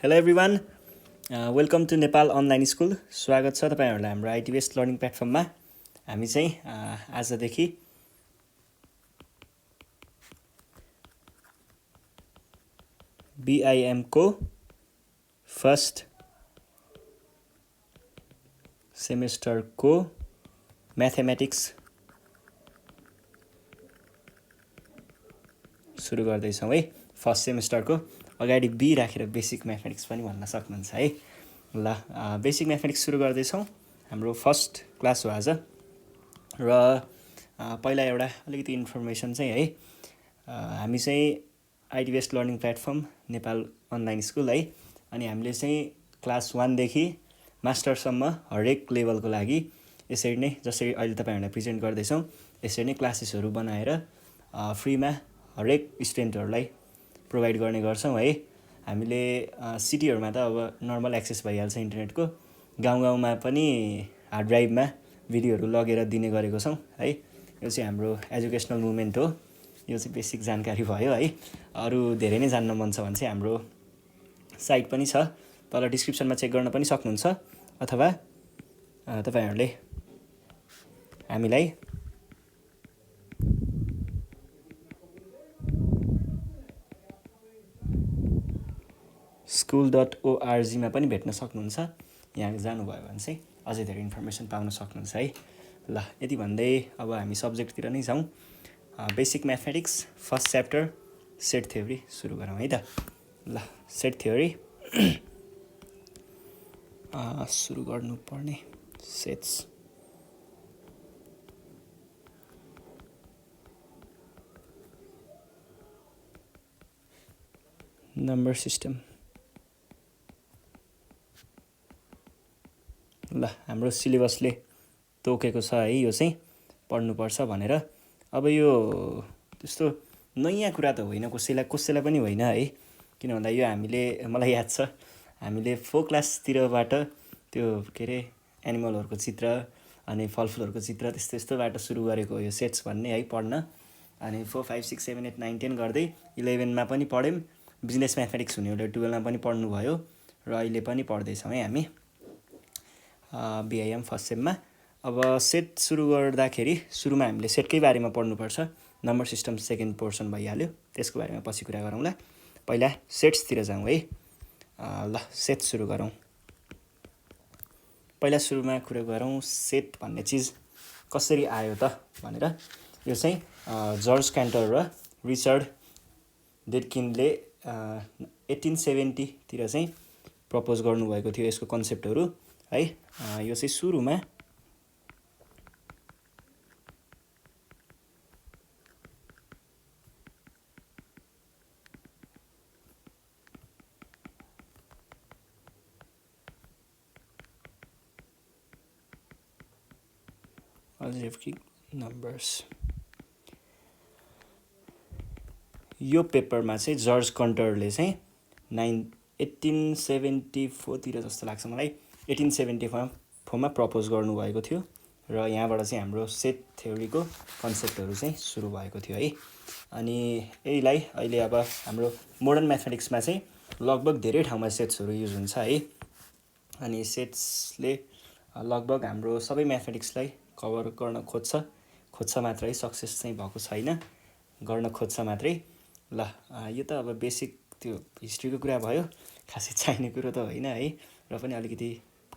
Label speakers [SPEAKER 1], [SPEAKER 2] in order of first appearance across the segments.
[SPEAKER 1] Hello everyone, welcome to Nepal online school. स्वागत छ तपाईँहरूलाई हाम्रो आइटी बेस्ड लर्निङ प्लेटफर्ममा। हामी चाहिँ आजदेखि BIM को फर्स्ट सेमेस्टरको म्याथमेटिक्स सुरु गर्दैछौँ है। फर्स्ट सेमेस्टरको अगाडि बी राखेर बेसिक म्याथमेटिक्स पनि भन्न सक्नुहुन्छ है। ल, बेसिक म्याथमेटिक्स सुरु गर्दैछौँ। हाम्रो फर्स्ट क्लास हो आज र पहिला एउटा अलिकति इन्फर्मेसन चाहिँ है। हामी चाहिँ IT based learning platform Nepal online school है। अनि हामीले चाहिँ क्लास 1 देखि मास्टरसम्म हरेक लेभलको लागि यसरी नै जसरी अहिले तपाईँहरूलाई प्रेजेन्ट गर्दैछौँ यसरी नै क्लासेसहरू बनाएर फ्रीमा हरेक स्टुडेन्टहरूलाई प्रोभाइड गर्ने गर्छौँ है। हामीले सिटीहरूमा त अब नर्मल एक्सेस भइहाल्छ इन्टरनेटको, गाउँ पनि हार्ड ड्राइभमा भिडियोहरू लगेर दिने गरेको छौँ है। यो चाहिँ हाम्रो एजुकेसनल मुभमेन्ट हो। यो चाहिँ बेसिक जानकारी भयो है। अरू धेरै नै जान्न मन छ भने चाहिँ हाम्रो साइट पनि छ, तल डिस्क्रिप्सनमा चेक गर्न पनि सक्नुहुन्छ, अथवा तपाईँहरूले हामीलाई school.org मा पनि भेट्न सक्नुहुन्छ। यहाँ जानुभयो भने चाहिँ अझै धेरै इन्फर्मेसन पाउन सक्नुहुन्छ है। ल, यति भन्दै अब हामी सब्जेक्टतिर नै जाउँ। Basic mathematics first chapter set theory सुरु गरौँ है त। ल, सेट थ्योरी सुरु गर्नुपर्ने सेट्स। Number system. ल, हाम्रो सिलेबसले तोकेको छ है, यो चाहिँ पढ्नुपर्छ भनेर। अब यो त्यस्तो नयाँ कुरा त होइन, कसैलाई पनि होइन है। किन भन्दा यो मलाई याद छ हामीले 4 क्लासतिरबाट त्यो के अरे एनिमलहरूको चित्र अनि फलफुलहरूको चित्र त्यस्तोबाट सुरु गरेको यो सेट्स भन्ने है पढ्न। अनि 4, 5, 6, 7, 8, 9, 10 गर्दै 11मा पनि पढ्यौँ। बिजनेस म्याथमेटिक्स हुनेहरूले 12मा पनि पढ्नुभयो र अहिले पनि पढ्दैछौँ है हामी BIM फर्स्ट सेममा। अब सेट सुरु गर्दाखेरि सुरुमा हामीले सेटकै बारेमा पढ्नुपर्छ। नम्बर सिस्टम सेकेन्ड पोर्सन भइहाल्यो, त्यसको बारेमा पछि कुरा गरौँला। पहिला सेट्सतिर जाउँ है। ल, सेट सुरु गरौँ। पहिला सुरुमा कुरा गरौँ सेट भन्ने चिज कसरी आयो त भनेर। यो चाहिँ जर्ज क्यान्टर र रिचर्ड डेडकिनले 1870 तिर चाहिँ प्रपोज गर्नुभएको थियो यसको कन्सेप्टहरू है। यो चाहिँ सुरुमा algebraic numbers यो पेपरमा चाहिँ जर्ज कन्टरले चाहिँ 1874 तिर जस्तो लाग्छ मलाई, 1874 मा प्रपोज गर्नुभएको थियो र यहाँबाट चाहिँ हाम्रो सेट थ्योरीको कन्सेप्टहरू चाहिँ सुरु भएको थियो है। अनि यहीलाई अहिले अब हाम्रो मोडर्न म्याथमेटिक्समा चाहिँ लगभग धेरै ठाउँमा सेट्सहरू युज हुन्छ है। अनि सेट्सले लगभग हाम्रो सबै म्याथमेटिक्सलाई कभर गर्न खोज्छ मात्रै, सक्सेस चाहिँ भएको छैन, गर्न खोज्छ मात्रै। ल, यो त अब बेसिक त्यो हिस्ट्रीको कुरा भयो, खासै चाहिने कुरो त होइन है। र पनि अलिकति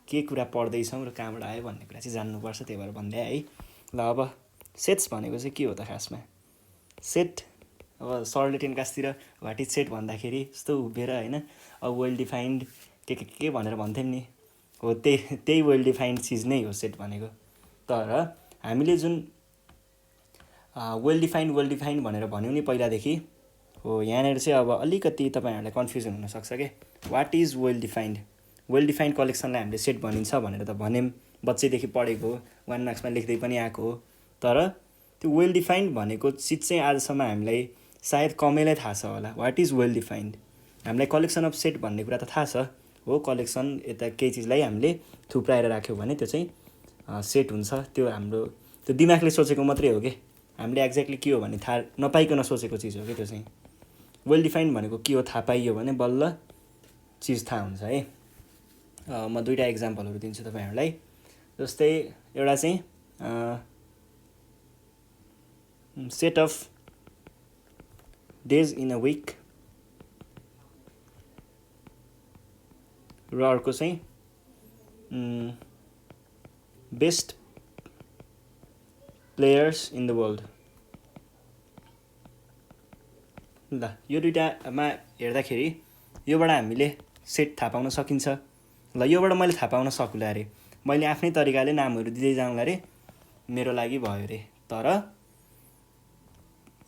[SPEAKER 1] के कुरा पढ्दैछौँ र कहाँबाट आयो भन्ने कुरा चाहिँ जान्नुपर्छ, त्यही भएर भन्दै है। ल, अब सेट्स भनेको चाहिँ के हो त खासमा? सेट अब सरले 10 क्लासतिर व्हाट इज सेट भन्दाखेरि यस्तो उभिएर होइन, अब वेल डिफाइन्ड के भनेर भन्थ्यौँ नि, हो त्यही वेल डिफाइन्ड चिज नै हो सेट भनेको। तर हामीले जुन वेल डिफाइन्ड भनेर भन्यौँ नि पहिलादेखि, हो यहाँनिर चाहिँ अब अलिकति तपाईँहरूलाई कन्फ्युजन हुनसक्छ क्या। वाट इज वेल डिफाइन्ड कलेक्सनलाई हामीले सेट भनिन्छ भनेर त भन्यौँ, बच्चैदेखि पढेको हो, 1 मार्क्समा लेख्दै पनि आएको हो। तर त्यो वेल डिफाइन्ड भनेको चिज चाहिँ आजसम्म हामीलाई सायद कमैलाई थाहा छ होला। What is well defined? हामीलाई कलेक्सन अफ सेट भन्ने कुरा त थाहा छ, हो कलेक्सन यता केही चिजलाई हामीले थुप्राएर राख्यौँ भने त्यो चाहिँ सेट हुन्छ। त्यो हाम्रो त्यो दिमागले सोचेको मात्रै हो कि, हामीले एक्ज्याक्टली के हो भने थाहा नपाइकन सोचेको चिज हो कि त्यो चाहिँ। वेल डिफाइन्ड भनेको के हो थाहा पाइयो भने बल्ल चिज थाहा हुन्छ है। म दुईवटा इक्जाम्पलहरू दिन्छु तपाईँहरूलाई। जस्तै एउटा चाहिँ set of days in a week र अर्को चाहिँ best players in the world. ल यो दुईवटामा हेर्दाखेरि योबाट हामीले सेट थाहा पाउन सकिन्छ। ल योबाट मैले थाहा पाउन सकुला अरे, मैले आफ्नै तरिकाले नामहरू दिँदै जाउँला अरे मेरो लागि भयो अरे। तर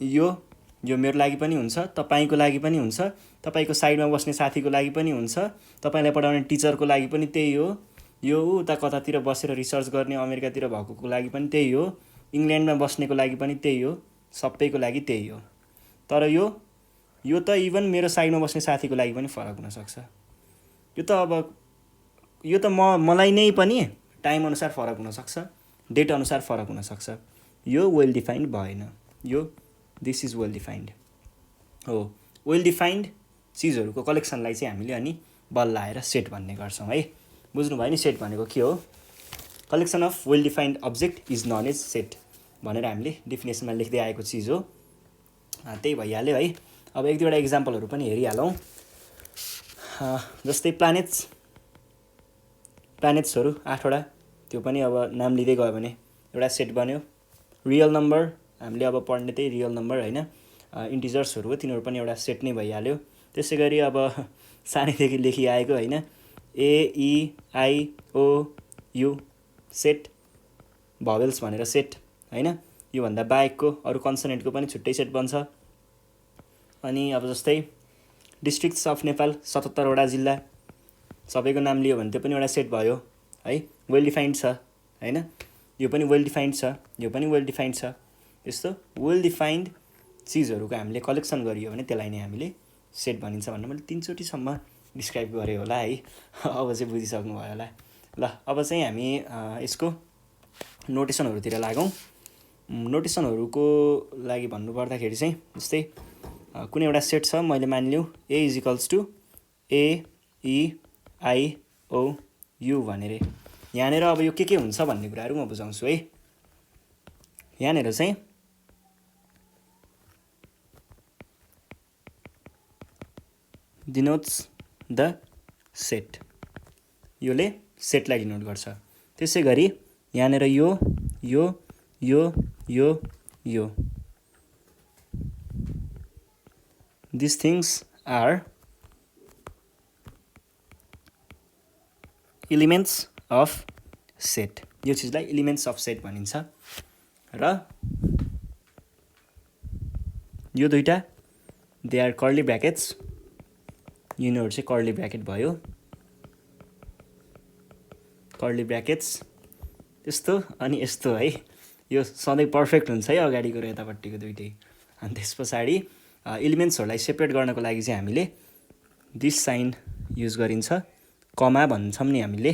[SPEAKER 1] यो मेरो लागि पनि हुन्छ, तपाईँको लागि पनि हुन्छ, तपाईँको साइडमा बस्ने साथीको लागि पनि हुन्छ, तपाईँलाई पढाउने टिचरको लागि पनि त्यही हो, यो उता कतातिर बसेर रिसर्च गर्ने अमेरिकातिर भएकोको लागि पनि त्यही हो, इङ्ल्यान्डमा बस्नेको लागि पनि त्यही हो, सबैको लागि त्यही हो। तर यो त इभन मेरो साइडमा बस्ने साथीको लागि पनि फरक हुनसक्छ। यो त मलाई नै पनि टाइम अनुसार फरक हुनसक्छ, डेट अनुसार फरक हुनसक्छ। यो वेल डिफाइन्ड भएन, यो दिस इज वेल डिफाइन्ड हो। वेल डिफाइन्ड चिजहरूको कलेक्सनलाई चाहिँ हामीले अनि बल लाएर सेट भन्ने गर्छौँ है। बुझ्नुभयो नि सेट भनेको के हो? Collection of well defined object is known as set भनेर हामीले डेफिनेसनमा लेख्दै आएको चिज हो। त्यही भइहाल्यो है। अब एक दुईवटा इक्जाम्पलहरू पनि हेरिहालौँ। जस्तै प्लानेट्सहरू 8वटा, त्यो पनि अब नाम लिँदै गयो भने एउटा सेट बन्यो। रियल नम्बर हामीले अब पढ्ने त्यही रियल नम्बर होइन, इन्टिजर्सहरू हो, तिनीहरू पनि एउटा सेट नै भइहाल्यो। त्यसै गरी अब सानैदेखि लेखिआएको होइन, AEIOU सेट, भवेल्स भनेर सेट होइन, योभन्दा बाहेकको अरू कन्सोनेन्टको पनि छुट्टै सेट बन्छ। अनि अब जस्तै डिस्ट्रिक्ट्स अफ नेपाल 77वटा जिल्ला, सबैको नाम लियो भने त्यो पनि एउटा सेट भयो है, वेल डिफाइन्ड छ होइन। यो पनि वेल डिफाइन्ड छ, यो पनि वेल डिफाइन्ड छ। यस्तो वेल डिफाइन्ड चिजहरूको हामीले कलेक्सन गरियो भने त्यसलाई नै हामीले सेट भनिन्छ भनेर मैले 3 चोटिसम्म डिस्क्राइब गरेँ होला है। अब चाहिँ बुझिसक्नु भयो होला। ल अब चाहिँ हामी यसको नोटेसनहरूतिर लागौँ। नोटेसनहरूको लागि भन्नुपर्दाखेरि चाहिँ जस्तै कुनै एउटा सेट छ, मैले मानिलिउँ A is equals to AEIOU भनेर। यहाँनिर अब यो के हुन्छ भन्ने कुराहरू म बुझाउँछु है। यहाँनिर चाहिँ डिनोट्स द सेट, योले सेटलाई डिनोट गर्छ। त्यसै गरी यहाँनिर यो this things are elements of set, यो चिजलाई एलिमेन्ट्स अफ सेट भनिन्छ। र यो दुईटा दे आर कर्ली ब्र्याकेट्स, यिनीहरू चाहिँ कर्ली ब्र्याकेट भयो, कर्ली ब्र्याकेट्स यस्तो अनि यस्तो है। यो सधैँ पर्फेक्ट हुन्छ है, अगाडिको र यतापट्टिको दुइटै। अनि त्यस पछाडि एलिमेन्ट्सहरूलाई सेपरेट गर्नको लागि चाहिँ हामीले दिस साइन युज गरिन्छ, कमा भन्छौँ नि हामीले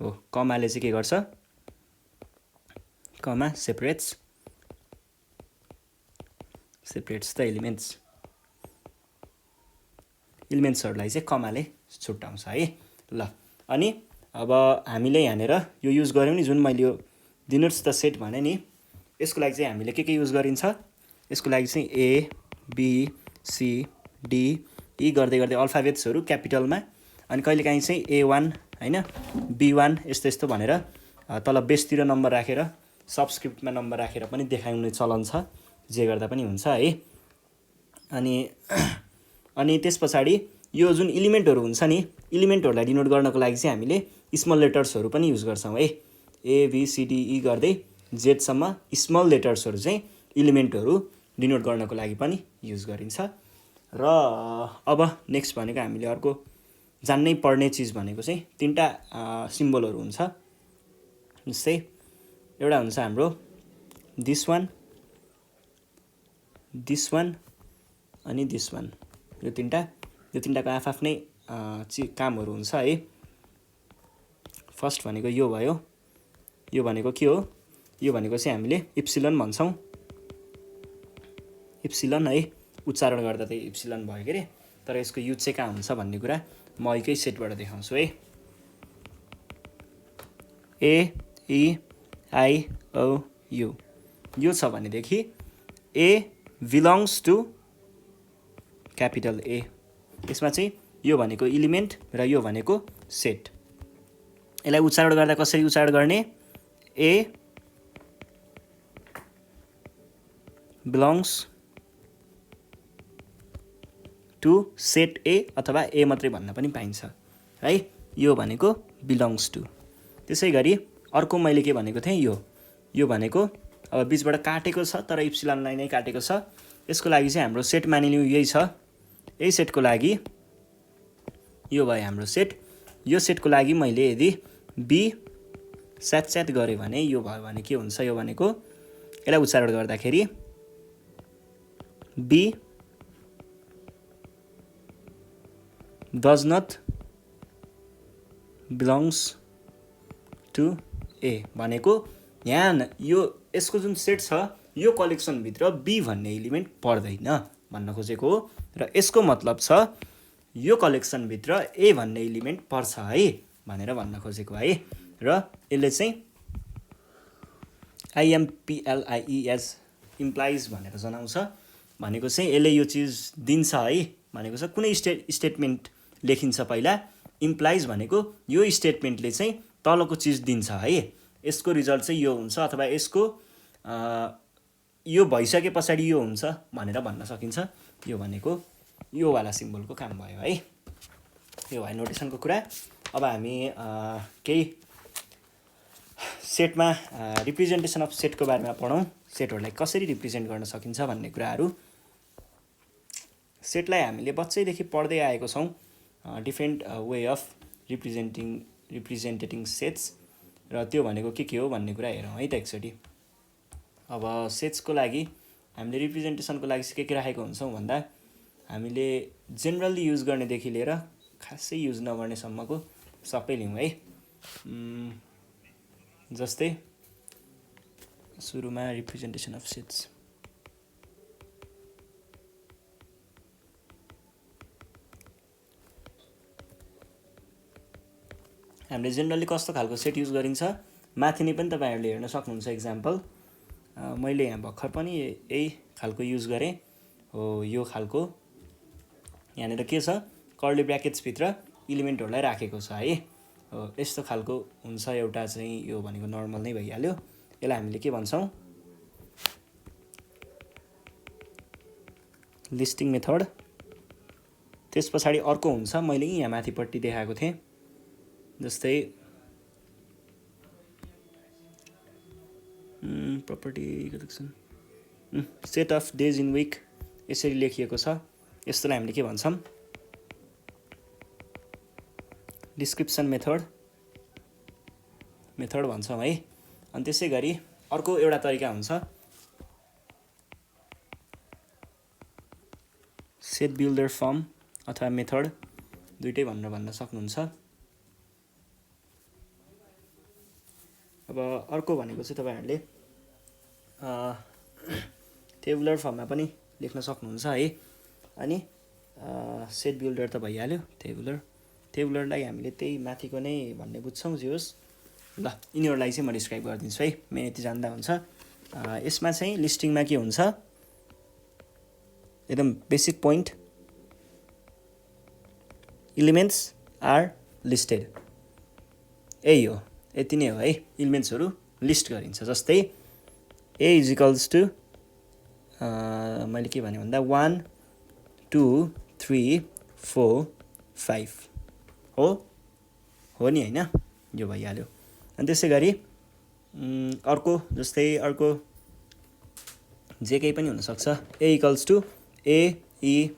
[SPEAKER 1] हो। कमाले चाहिँ के गर्छ, कमा सेपरेट्स द एलिमेन्ट्सहरूलाई चाहिँ कमाले छुट्याउँछ है। ल अनि अब हामीले यहाँनिर यो युज गऱ्यौँ नि, जुन मैले यो डिनोट्स द सेट भने नि, यसको लागि चाहिँ हामीले के युज गरिन्छ, यसको लागि चाहिँ ABCD गर्दै गर्दै अल्फाबेट्सहरू क्यापिटलमा, अनि कहिलेकाहीँ चाहिँ A1 होइन, B1 यस्तो भनेर तल बेसतिर नम्बर राखेर सबस्क्रिप्टमा नम्बर राखेर पनि देखाउने चलन छ, जे गर्दा पनि हुन्छ है। अनि त्यस पछाडि यो जुन एलिमेन्टहरू हुन्छ नि, एलिमेन्टहरूलाई डिनोट गर्नको लागि चाहिँ हामीले स्मल लेटर्सहरू पनि युज गर्छौँ है। ABCDE गर्दै जेडसम्म स्मल लेटर्सहरू चाहिँ एलिमेन्टहरू डिनोट गर्नको लागि पनि युज गरिन्छ। र अब नेक्स्ट भनेको हामीले अर्को जान्नै पर्ने चिज भनेको चाहिँ 3टा सिम्बलहरू हुन्छ। जस्तै एउटा हुन्छ हाम्रो दिस वान अनि दिस वान, यो तिनटाको आफ्नै कामहरू हुन्छ है। फर्स्ट भनेको यो भयो, यो भनेको के हो, यो भनेको चाहिँ हामीले इप्सिलन भन्छौँ, इप्सिलन है, उच्चारण गर्दा चाहिँ इप्सिलन भयो के अरे, तर तर यसको युज चाहिँ कहाँ हुन्छ भन्ने कुरा म एकै सेटबाट देखाउँछु है। ए ई आई ओ यु यो छ भनेदेखि ए बिलोङ्स टु क्यापिटल ए। यसमा चाहिँ यो भनेको इलिमेन्ट र यो भनेको सेट। यसलाई उच्चारण गर्दा कसरी उच्चारण गर्ने? ए बिलोङ्स टु सेट ए अथवा ए मात्रै भन्न पनि पाइन्छ है। यो भनेको बिलोङ्स टु। त्यसै गरी अर्को मैले के भनेको थिएँ, यो भनेको अब बिचबाट काटेको छ तर इप्सिलनलाई नै काटेको छ। यसको लागि चाहिँ हाम्रो सेट मानिलिउँ यही छ। यही सेटको लागि यो भयो हाम्रो सेट। यो सेटको लागि मैले यदि बी स्याट गरेँ भने यो भयो भने के हुन्छ? यो भनेको यसलाई उच्चारण गर्दाखेरि B does not belongs to A भनेको यहाँ यो यसको जुन सेट छ यो कलेक्सनभित्र बी भन्ने एलिमेन्ट पर्दैन भन्न खोजेको हो। र यसको मतलब छ यो कलेक्सनभित्र ए भन्ने एलिमेन्ट पर्छ है भनेर भन्न खोजेको है। र यसले चाहिँ IMPLIES इम्प्लाइज भनेर जनाउँछ। भनेको चाहिँ यसले यो चिज दिन्छ है भनेको छ। कुनै स्टेटमेन्ट लेखिन्छ पहिला, इम्प्लाइज भनेको यो स्टेटमेन्टले चाहिँ तलको चिज दिन्छ है। यसको रिजल्ट चाहिँ यो हुन्छ अथवा यसको यो भइसके पछाडि यो हुन्छ भनेर भन्न सकिन्छ। यो भनेको यो वाला सिम्बलको काम भयो है। यो भयो नोटेसनको कुरा। अब हामी केही सेटमा रिप्रेजेन्टेसन अफ सेटको बारेमा पढौँ। सेटहरूलाई कसरी रिप्रेजेन्ट गर्न सकिन्छ भन्ने कुराहरू। सेटलाई हामीले बच्चैदेखि पढ्दै आएको छौँ। डिफ्रेन्ट वे अफ रिप्रेजेन्टेटिङ सेट्स र त्यो भनेको के हो भन्ने कुरा हेरौँ है त एकचोटि। अब सेट्सको लागि हामीले रिप्रेजेन्टेसनको लागि चाहिँ के राखेको हुन्छौँ भन्दा हामीले जेनरली युज गर्नेदेखि लिएर खासै युज नगर्नेसम्मको सबै लिउँ है। जस्तै सुरुमा रिप्रेजेन्टेसन अफ सेट्स। हामीले जेनरली कस्तो खालको सेट युज गरिन्छ माथि नै पनि तपाईँहरूले हेर्न सक्नुहुन्छ इक्जाम्पल। मैले यहाँ भर्खर पनि यही खालको युज गरेँ हो। यो खालको यहाँनिर के छ, कर्ली ब्र्याकेट्सभित्र इलिमेन्टहरूलाई राखेको छ है। यस्तो खालको हुन्छ एउटा चाहिँ। यो भनेको नर्मल नै भइहाल्यो। यसलाई हामीले के भन्छौँ? Listing method. त्यस पछाडि अर्को हुन्छ, मैले यहाँ माथिपट्टि देखाएको थिएँ जस्तै property collection set of days in week यसरी लेखिएको छ। यस्तोलाई हामीले के भन्छौँ? डिस्क्रिप्सन मेथड भन्छौँ है। अनि त्यसै गरी अर्को एउटा तरिका हुन्छ सेट बिल्डर फर्म अथवा मेथड, दुइटै भन्न सक्नुहुन्छ। अब अर्को भनेको चाहिँ तपाईँहरूले टेबुलर फर्ममा पनि लेख्न सक्नुहुन्छ है। अनि सेट बिल्डर त भइहाल्यो। टेबुलरलाई हामीले त्यही माथिको नै भन्ने बुझ्छौँ जे होस्। ल यिनीहरूलाई चाहिँ म डिस्क्राइब गरिदिन्छु है, मेन यति जान्दा हुन्छ। यसमा चाहिँ लिस्टिङमा के हुन्छ, एकदम basic point, elements are listed, यही हो, यति नै हो है। इलिमेन्ट्सहरू लिस्ट गरिन्छ। जस्तै ए इज इक्वल्स टु मैले के भने भन्दा 1 2 3 4 5 हो नि होइन, यो भइहाल्यो। अनि त्यसै गरी अर्को जस्तै अर्को जे केही पनि हुनसक्छ। ए इक्वल्स टु AEIOU।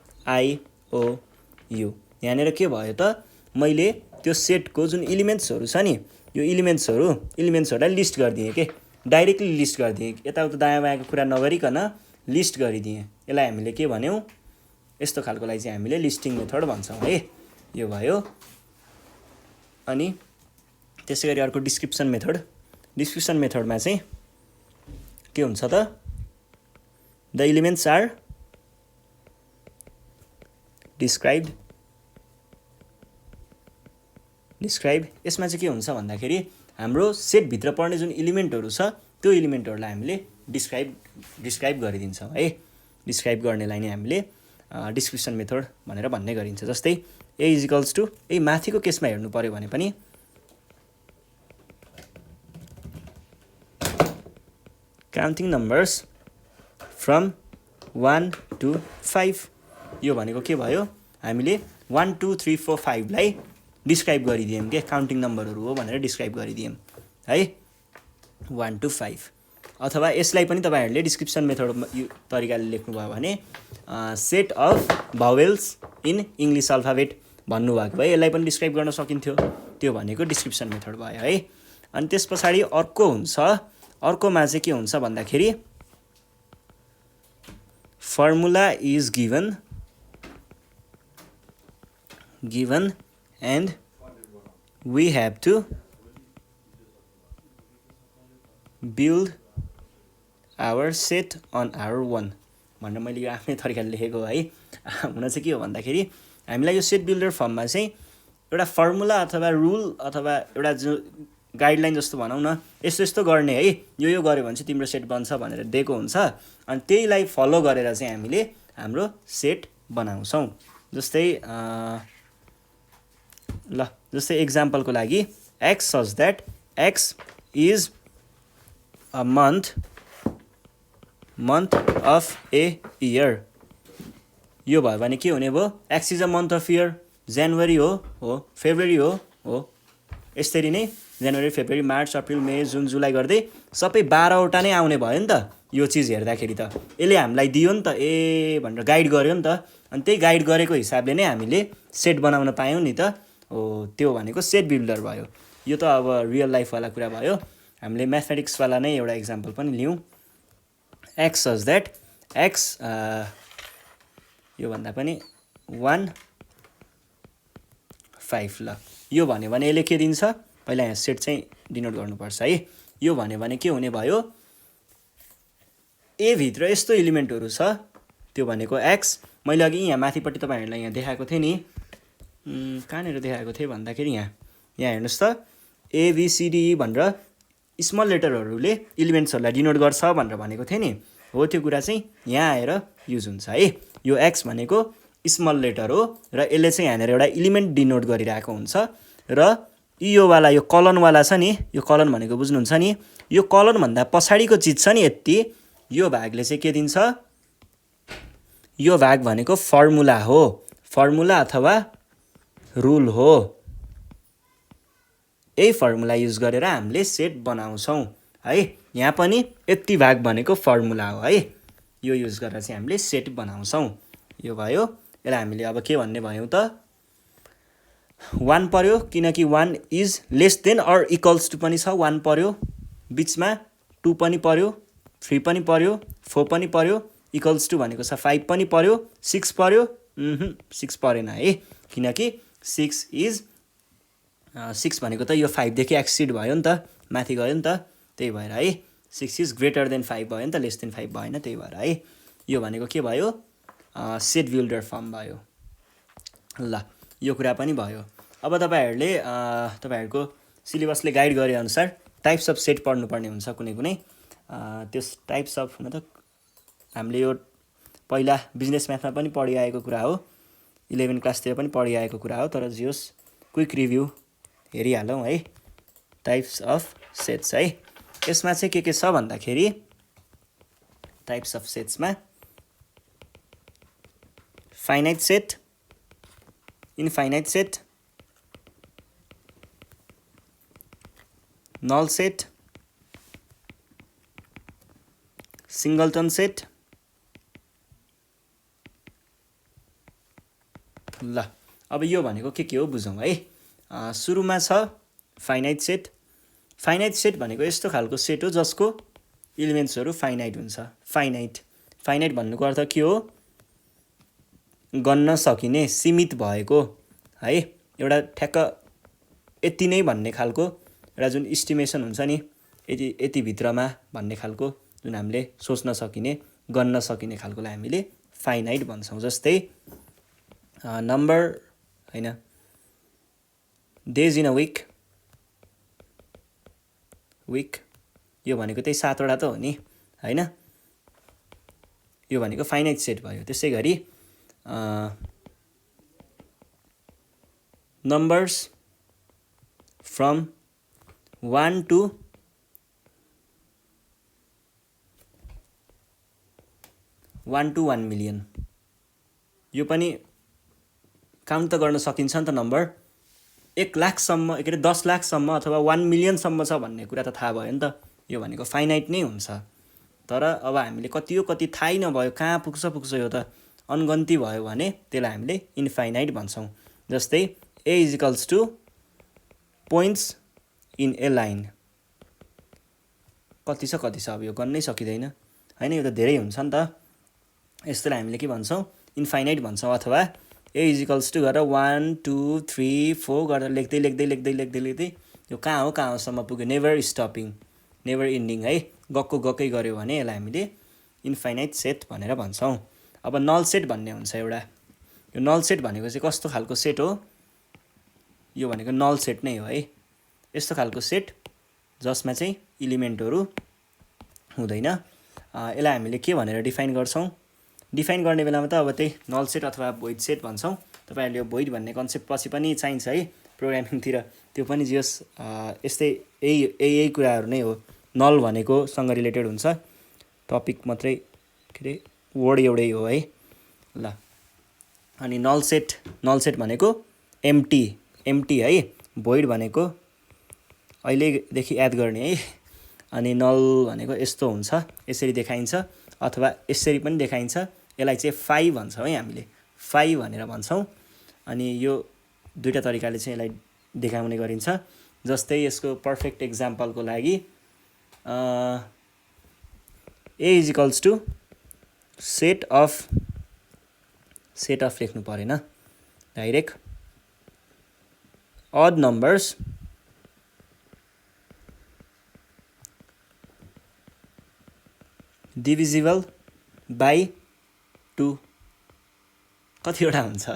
[SPEAKER 1] यहाँनिर के भयो त, मैले त्यो सेटको जुन इलिमेन्ट्सहरू छ नि, यो इलिमेन्ट्सहरूलाई लिस्ट गरिदिएँ के, डाइरेक्टली लिस्ट गरिदिएँ। यताउता दायाँ बायाँको कुरा नगरिकन लिस्ट गरिदिएँ। यसलाई हामीले के भन्यौँ? यस्तो खालकोलाई चाहिँ हामीले लिस्टिङ मेथड भन्छौँ है। यो भयो। अनि त्यसै गरी अर्को डिस्क्रिप्सन मेथडमा चाहिँ के हुन्छ त, द इलिमेन्ट्स आर डिस्क्राइब यसमा चाहिँ के हुन्छ भन्दाखेरि हाम्रो सेटभित्र पर्ने जुन इलिमेन्टहरू छ त्यो इलिमेन्टहरूलाई हामीले डिस्क्राइब गरिदिन्छौँ है। डिस्क्राइब गर्नेलाई नै हामीले डिस्क्रिप्सन मेथड भनेर भन्ने गरिन्छ। जस्तै a इजिकल्स टु माथिको केसमा हेर्नु पर्यो भने पनि काउन्टिङ नम्बर्स फ्रम 1 to 5 यो भनेको के भयो, हामीले 1 2 3 4 5 लाई डिस्क्राइब गरिदियौँ के काउन्टिङ नम्बरहरू हो भनेर डिस्क्राइब गरिदियौँ है 1 to 5। अथवा यसलाई पनि तपाईहरुले डिस्क्रिप्सन मेथड तरिकाले लेख्नुभयो भने set of vowels in English alphabet भन्नुभएको भए यसलाई पनि डिस्क्राइब गर्न सकिन्थ्यो, त्यो भनेको डिस्क्रिप्सन मेथड भयो है। अनि त्यस पछाडि अर्को हुन्छ, अर्कोमा चाहिँ के हुन्छ भन्दाखेरि formula is given and we have to build our set on our one भनेर मैले यो आफ्नै तरिकाले लेखेको है। हुन चाहिँ के हो भन्दाखेरि हामीलाई यो सेट बिल्डर फर्ममा चाहिँ एउटा फर्मुला अथवा रुल अथवा एउटा जो गाइडलाइन जस्तो भनौँ न, यस्तो यस्तो गर्ने है, यो गर्यो भने चाहिँ तिम्रो सेट बन्छ भनेर दिएको हुन्छ। अनि त्यहीलाई फलो गरेर चाहिँ हामीले हाम्रो सेट बनाउँछौँ। जस्तै एक्जाम्पलको लागि x such that x is a month of a year यो भयो भने के हुने भयो, x is a month of year, जनवरी हो फेब्रुअरी हो यसरी नै जनवरी फेब्रुअरी मार्च अप्रिल मे जुन जुलाई गर्दै सबै 12 वटा नै आउने भयो नि त। यो चीज हेर्दाखेरि त यसले हामीलाई दियो नि त ए भनेर गाइड गर्यो नि त। अनि त्यही गाइड गरेको हिसाबले नै हामीले सेट बनाउन पायौँ नि त। त्यो भनेको सेट बिल्डर भयो। यो त अब रियल लाइफ वाला कुरा भयो। हामीले म्याथमेटिक्स वाला नै एउटा एक्जाम्पल पनि लियौँ। x such that x यो भन्दा पनि 1 5 ल यो भन्यो भने यसले के दिन्छ, पहिला यहाँ सेट चाहिँ डिनोट गर्नुपर्छ है। यो भन्यो भने के हुने भयो, ए भित्र यस्तो इलिमेन्टहरू छ, त्यो भनेको x। मैले अघि यहाँ माथिपट्टि तपाईहरुलाई यहाँ देखाएको थिएँ नि, कहाँनिर देखाएको थिएँ भन्दाखेरि यहाँ हेर्नुहोस् त, ABCDE भनेर स्मल लेटरहरूले इलिमेन्ट्सहरूलाई डिनोट गर्छ भनेर भनेको थिएँ नि, हो त्यो कुरा चाहिँ यहाँ आएर युज हुन्छ है। यो x भनेको स्मल लेटर हो र यसले चाहिँ यहाँनिर एउटा इलिमेन्ट डिनोट गरिरहेको हुन्छ। र योवाला यो कलनवाला छ नि, यो कलन भनेको बुझ्नुहुन्छ नि, यो कलनभन्दा पछाडिको चिज छ नि यति, यो भागले चाहिँ के दिन्छ, यो भाग भनेको फर्मुला हो, फर्मुला अथवा रुल हो। यही फर्मुला युज गरेर हामीले सेट बनाउँछौँ है। यहाँ पनि यति भाग भनेको फर्मुला हो है, यो युज गरेर चाहिँ हामीले सेट बनाउँछौँ। यो भयो। यसलाई हामीले अब के भन्ने भयौँ त, 1 पर्यो, किनकि 1 is less than or equals to पनि छ, 1 पर्यो, बिचमा 2 पनि पर्यो, 3 पनि पर्यो, 4 पनि पर्यो, इक्वल्स टु भनेको छ 5 पनि पर्यो, 6 पर्यो, 6 परेन है, किनकि 6 भनेको त यो 5 देखि एक्सिड भयो नि त, माथि गयो नि त, त्यही भएर है 6 इज ग्रेटर देन 5 भयो नि त, लेस देन 5 भएन, त्यही भएर है यो भनेको के भयो, सेट बिल्डर फर्म भयो। ल यो कुरा पनि भयो। अब तपाईहरुको सिलेबसले गाइड गरे अनुसार टाइप्स अफ सेट पढ्नुपर्ने हुन्छ कुनै त्यस टाइप्स अफ मतलब हामीले यो पहिला बिजनेस म्याथमा पनि पढिआएको कुरा हो, 11 क्लासतिर पनि पढिआएको कुरा हो, तर जियोस् क्विक रिभ्यू हेरिहालौँ है। टाइप्स अफ सेट्स है, यसमा चाहिँ के छ भन्दाखेरि टाइप्स अफ सेट्समा finite set, infinite set, null set, singleton set. ल अब यो भनेको के हो बुझौँ है। सुरुमा छ फाइनाइट सेट। फाइनाइट सेट भनेको यस्तो खालको सेट हो जसको इलिमेन्ट्सहरू फाइनाइट हुन्छ। फाइनाइट भन्नुको अर्थ के हो, गन्न सकिने, सीमित भएको है, एउटा ठ्याक्क यति नै भन्ने खालको एउटा जुन इस्टिमेसन हुन्छ नि, यति भित्रमा भन्ने खालको जुन हामीले सोच्न सकिने, गन्न सकिने खालकोलाई हामीले फाइनाइट भन्छौँ। जस्तै नम्बर हैन डेज इन अ विक यो भनेको त्यही 7वटा त हो नि हैन यो भनेको फाइनाइट सेट भयो त्यसै गरी नम्बर्स फ्रम 1 to 1 million यो पनि काउन्ट त गर्न सकिन्छ नि त नम्बर 1 लाखसम्म के अरे 10 लाखसम्म अथवा 1 मिलियनसम्म छ भन्ने कुरा त थाहा भयो नि त यो भनेको फाइनाइट नै हुन्छ तर अब हामीले कति हो कति थाहै नभयो कहाँ पुग्छ यो त अनगन्ती भयो भने त्यसलाई हामीले इन्फाइनाइट भन्छौँ जस्तै a = points in A line कति छ अब यो गर्नै सकिँदैन हैन यो त धेरै हुन्छ नि त यस्तोलाई हामीले के भन्छौँ इन्फाइनाइट भन्छौँ अथवा a = गरेर 1 2 3 4 गरेर लेख्दै यो कहाँसम्म पुग्यो नेभर स्टपिङ नेभर इन्डिङ है गएकै गर्यो भने यसलाई हामीले इन्फाइनाइट सेट भनेर भन्छौँ अब नल सेट भन्ने हुन्छ एउटा यो नल सेट भनेको चाहिँ कस्तो खालको सेट हो यो भनेको नल सेट नै हो है यस्तो खालको सेट जसमा चाहिँ इलिमेन्टहरू हुँदैन यसलाई हामीले के भनेर डिफाइन गर्छौँ डिफाइन गर्ने बेलामा त अब त्यही नल सेट अथवा भोइड सेट भन्छौँ तपाईहरुले यो भोइड भन्ने कन्सेप्ट पछि पनि चाहिन्छ है प्रोग्रामिङतिर त्यो पनि जस यस्तै यही कुराहरू नै हो नल भनेको सँग रिलेटेड हुन्छ टपिक मात्रै के रे वर्ड एउटै हो है ल अनि नल सेट भनेको एम्प्टी है भोइड भनेको अहिलेदेखि याद गर्ने है अनि नल भनेको यस्तो हुन्छ यसरी देखाइन्छ अथवा यसरी पनि देखाइन्छ यसलाई चाहिँ फाइ भन्छौँ है हामीले फाइ भनेर भन्छौँ अनि यो दुईटा तरिकाले चाहिँ यसलाई देखाउने गरिन्छ जस्तै यसको पर्फेक्ट एक्जाम्पलको लागि a = सेट अफ लेख्नु परेन direct odd numbers divisible by 2 कतिवटा हुन्छ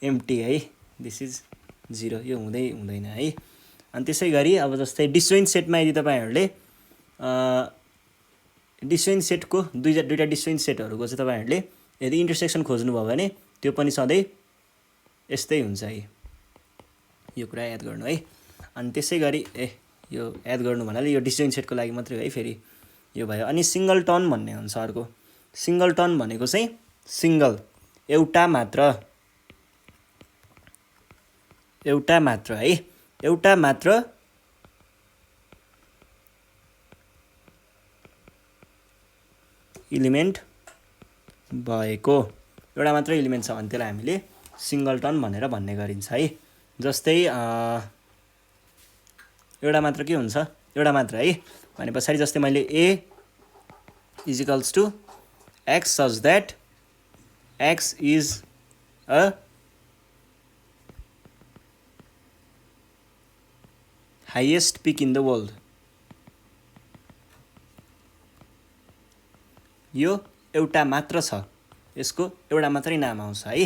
[SPEAKER 1] एम्प्टी है दिस इज 0 यो हुँदैन है अनि त्यसै गरी अब जस्तै डिस्जोइन्ट सेटमा यदि तपाईहरुले डिस्जोइन्ट सेटको दुईटा डिस्जोइन्ट सेटहरुको चाहिँ तपाईहरुले यदि इन्टरसेक्सन खोज्नु भयो भने त्यो पनि सधैँ यस्तै हुन्छ है यो कुरा याद गर्नु है अनि त्यसै गरी यो याद गर्नु भन्नाले यो डिस्जोइन्ट सेटको लागि मात्रै हो है फेरि यो भयो अनि सिंगलटन भन्ने हुन्छ अर्को सिंगलटन भनेको चाहिँ सिंगल एउटा मात्र है एउटा मात्र इलिमेन्ट भएको एउटा मात्र इलिमेन्ट छ भने त्यसलाई हामीले सिंगलटन भनेर भन्ने गरिन्छ है जस्तै एउटा मात्र के हुन्छ एउटा मात्र है भने पछाडी जस्तै मैले a = x such that x is a highest peak in the world यो एउटा मात्र छ यसको एउटा मात्रै नाम आउँछ है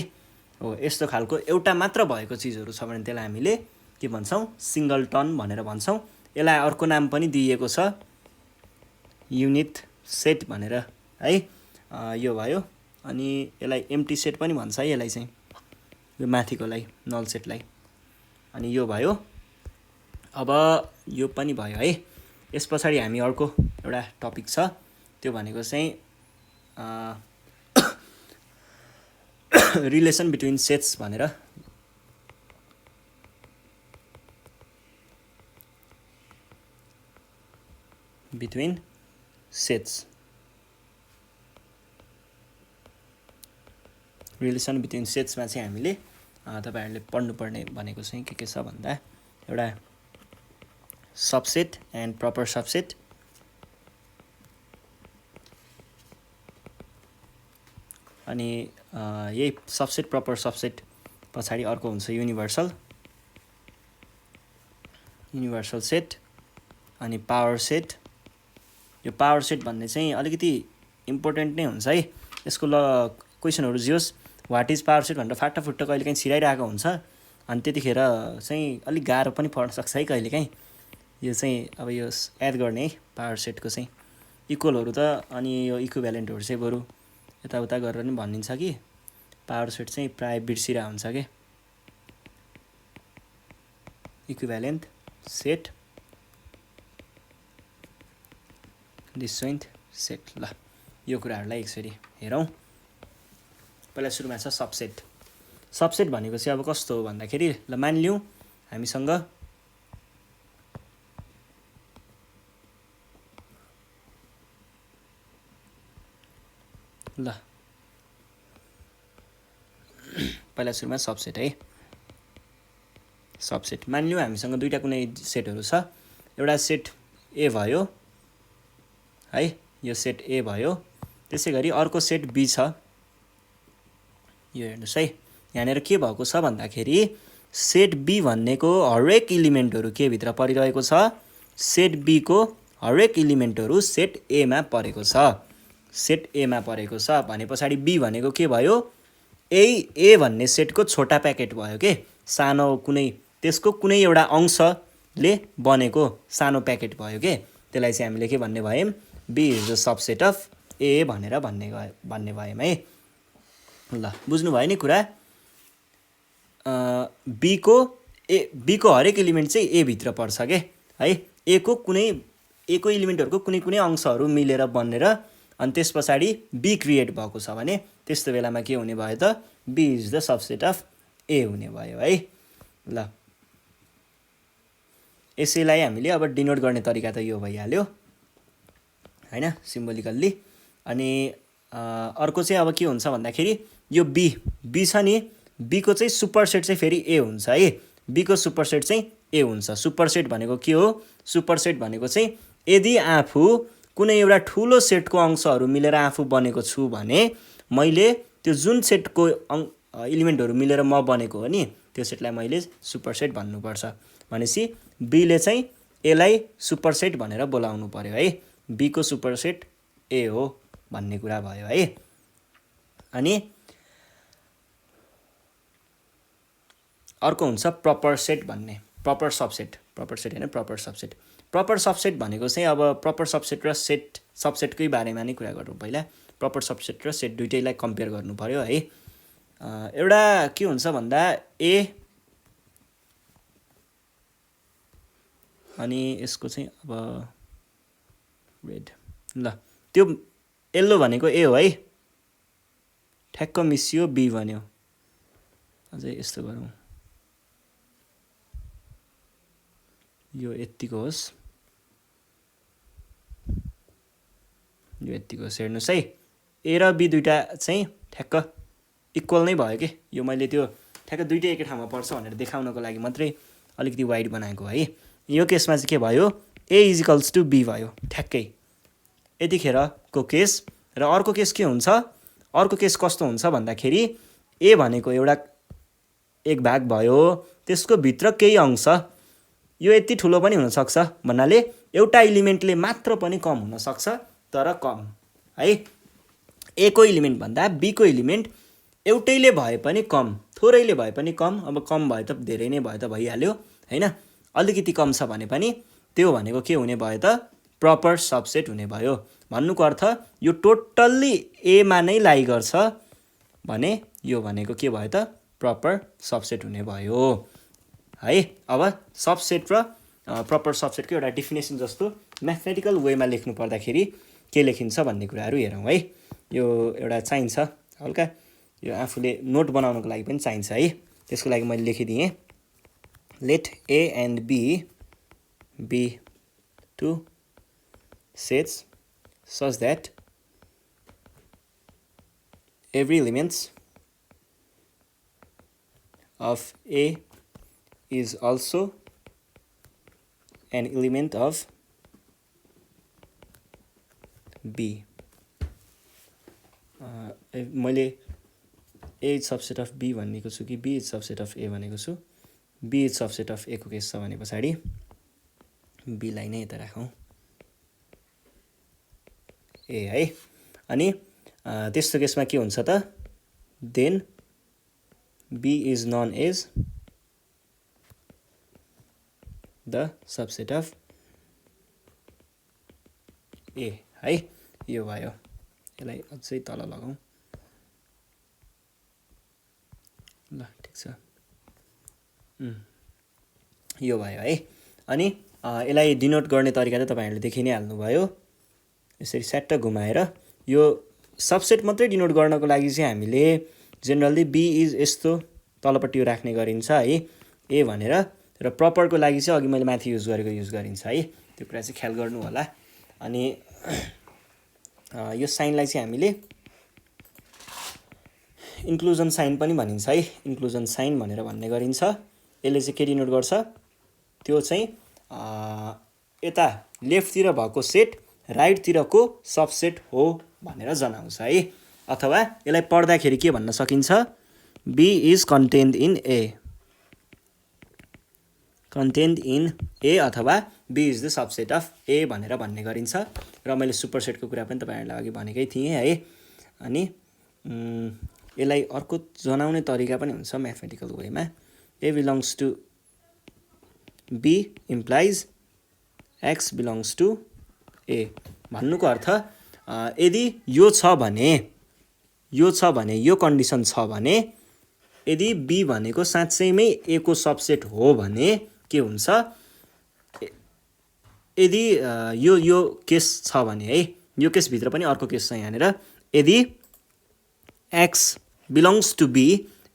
[SPEAKER 1] हो यस्तो खालको एउटा मात्र भएको चीजहरु छ भने त्यसलाई हामीले के भन्छौं सिंगलटन भनेर भन्छौं यसलाई अर्को नाम पनि दिएको छ युनिट सेट भनेर है यो भयो अनि यसलाई एम्प्टी सेट पनि भन्छ है यसलाई चाहिँ यो माथिकोलाई नल सेटलाई अनि यो भयो अब यो पनि भयो है यसपछि हामी अर्को एउटा टपिक छ त्यो भनेको चाहिँ रिलेसन बिट्विन सेट्स भनेर बिट्विन सेट्स रिलेसन बिट्विन सेट्समा चाहिँ हामीले तपाईहरुले पढ्नु पर्ने भनेको चाहिँ के छ भन्दा एउटा सबसेट एन्ड प्रपर सबसेट अनि यही सबसेट प्रपर सबसेट पछाडी अर्को हुन्छ युनिभर्सल सेट अनि पावर सेट यो पावर सेट भन्ने चाहिँ अलिकति इम्पोर्टेन्ट नै हुन्छ है यसको क्वेशनहरु जियोस् वाट इज पावर सेट भनेर फाटाफुट्ट कहिलेकाहीँ छिराइरहेको हुन्छ अनि त्यतिखेर चाहिँ अलिक गाह्रो पनि पर्न सक्छ है कहिलेकाहीँ यो चाहिँ अब यो एड गर्ने है पावर सेटको चाहिँ इक्वलहरू त अनि यो इक्विभ्यालेन्टहरू चाहिँ बरु यताउता गरेर नि भनिन्छ कि पावर सेट चाहिँ प्राय बिर्सिरहेको हुन्छ कि इक्विभ्यालेन्ट सेट डिस्जोइन्ट सेट ल यो कुराहरूलाई एकचोटि हेरौँ। पहिला सुरुमा छ सबसेट। सबसेट भनेको चाहिँ अब कस्तो हो भन्दाखेरि ल मानिलिउँ हामीसँग ल पहिला सुरुमा सबसेट है। सबसेट मानिलिउँ हामीसँग दुईवटा कुनै सेटहरू छ। एउटा सेट ए भयो है, यो सेट ए भयो। त्यसै गरी अर्को सेट बी छ। यो हेर्नुहोस् है, यहाँनिर के भएको छ भन्दाखेरि सेट बी भन्नेको हरेक इलिमेन्टहरू के भित्र परिरहेको छ, सेट बीको हरेक इलिमेन्टहरू सेट एमा परेको छ। सेट एमा परेको छ भने पछाडि बी भनेको के भयो, ए भन्ने सेटको छोटा प्याकेट भयो के, सानो कुनै त्यसको कुनै एउटा अंशले बनेको सानो प्याकेट भयो के। त्यसलाई चाहिँ हामीले के भन्ने भयौँ, B is the subset of A भनेर भन्ने भयौँ है। ल बुझ्नुभयो नि कुरा। बीको हरेक इलिमेन्ट चाहिँ ए भित्र पर्छ के है। एको इलिमेन्टहरूको कुनै कुनै अंशहरू मिलेर बनेर अनि त्यस पछाडि बी क्रिएट भएको छ भने त्यस्तो बेलामा के हुने भयो त, B is the subset of A हुने भयो है। ल यसैलाई हामीले अब डिनोट गर्ने तरिका त यो भइहाल्यो हैन, सिम्बोलिकल्ली। अनि अर्को चाहिँ अब के हुन्छ भन्दाखेरि यो बी छ नि, बीको चाहिँ सुपरसेट चाहिँ फेरि ए हुन्छ है। बीको सुपरसेट चाहिँ ए हुन्छ। सुपरसेट भनेको के हो, सुपरसेट भनेको चाहिँ यदि आफू कुनै एउटा ठुलो सेटको अंशहरू मिलेर आफू बनेको छु भने मैले त्यो जुन सेटको इलिमेन्टहरू मिलेर म बनेको हो नि त्यो सेटलाई मैले सुपरसेट भन्नुपर्छ। भनेपछि बीले चाहिँ एलाई सुपरसेट भनेर बोलाउनु पर्यो है। बीको सुपरसेट ए हो भन्ने कुरा भयो है। अनि अर्को हुन्छ प्रपर सेट भन्ने, प्रपर सबसेट, प्रपर सेट हैन प्रपर सबसेट। प्रपर सबसेट भनेको चाहिँ अब प्रपर सबसेट र सेट सबसेटकै बारेमा नै कुरा गरौँ पहिला। प्रपर सबसेट र सेट दुइटैलाई कम्पेयर गर्नु पर्यो है। एउटा के हुन्छ भन्दा ए अनि यसको चाहिँ अब रेड, ल त्यो येल्लो भनेको ए हो है, ठ्याक्क मिसियो बी भन्यो। अझै यस्तो गरौँ, यो यतिको होस्, यो यतिको होस्। हेर्नुहोस् है, ए र बी दुइटा चाहिँ ठ्याक्क इक्वल नै भयो कि। यो मैले त्यो ठ्याक्क दुइटै एकै ठाउँमा पर्छ भनेर देखाउनको लागि मात्रै अलिकति वाइड बनाएको है। यो केसमा चाहिँ के भयो, ए इज इक्वल्स टु बी भयो ठ्याक्कै यतिखेरको केस। र अर्को केस के हुन्छ, अर्को केस कस्तो हुन्छ भन्दाखेरि ए भनेको एउटा एक भाग भयो, त्यसको भित्र केही अंश, यो यति ठुलो पनि हुनसक्छ भन्नाले एउटा इलिमेन्टले मात्र पनि कम हुनसक्छ, तर कम है। ए को इलिमेन्ट भन्दा बी को इलिमेन्ट एउटैले भए पनि कम, थोरैले भए पनि कम। अब कम भए त धेरै नै भए त भइहाल्यो हैन, अलिकति कम छ भने पनि त्यो भनेको के हुने भयो त, प्रपर सबसेट हुने भयो। भन्नुको अर्थ यो टोटल्ली एमा नै लाई गर्छ भने यो भनेको के भयो त, प्रपर सबसेट हुने भयो है। अब सबसेट र प्रपर सबसेटको एउटा डेफिनेसन जस्तो म्याथमेटिकल वेमा लेख्नु पर्दाखेरि के लेखिन्छ भन्ने कुराहरू हेरौँ है। यो एउटा चाहिन्छ हल्का, यो आफूले नोट बनाउनको लागि पनि चाहिन्छ है। त्यसको लागि मैले लेखिदिएँ, let A and B two sets such that every element of A is also an element of B. मैले A is subset of B भनेको छु कि B is subset of A भनेको छु। B is subset of A को case छ भने पछाडि B लाई नै यता राखौँ ए है। अनि त्यस्तो केसमा के हुन्छ त, then B is known as the subset of A है यो भयो यसलाई अझै तल लगाउँ ल ठीक छ यो भयो है अनि यसलाई डिनोट गर्ने तरिका त तपाईहरुले देखि नै हाल्नुभयो यसरी स्याट्ट घुमाएर यो सबसेट मात्रै डिनोट गर्नको लागि चाहिँ हामीले जनरली B इज यस्तो तलपट्टि यो राख्ने गरिन्छ है A भनेर र प्रपरको लागि चाहिँ अघि मैले माथि युज गरिन्छ है त्यो कुरा चाहिँ ख्याल गर्नु होला अनि यो साइनलाई चाहिँ हामीले इन्क्लुजन साइन पनि भनिन्छ है इन्क्लुजन साइन भनेर भन्ने गरिन्छ यसले चाहिँ के डिनोट गर्छ त्यो चाहिँ यता लेफ्टतिर भएको सेट राइटतिरको सबसेट हो भनेर जनाउँछ है अथवा यसलाई पढ्दाखेरि के भन्न सकिन्छ B is contained in A अथवा B is the subset of A भनेर भन्ने गरिन्छ र मैले सुपरसेटको कुरा पनि तपाईहरुलाई अघि भनेकै थिएँ है अनि यसलाई अर्को जनाउने तरिका पनि हुन्छ म्याथमेटिकल वेमा A belongs to B implies X belongs to A भन्नुको अर्थ यदि यो छ भने यो कन्डिसन छ भने यदि B भनेको साँच्चैमै A को सबसेट हो भने के हुन्छ यदि यो केस छ भने है यो केस भित्र पनि अर्को केस छ यहाँनेर यदि X belongs to B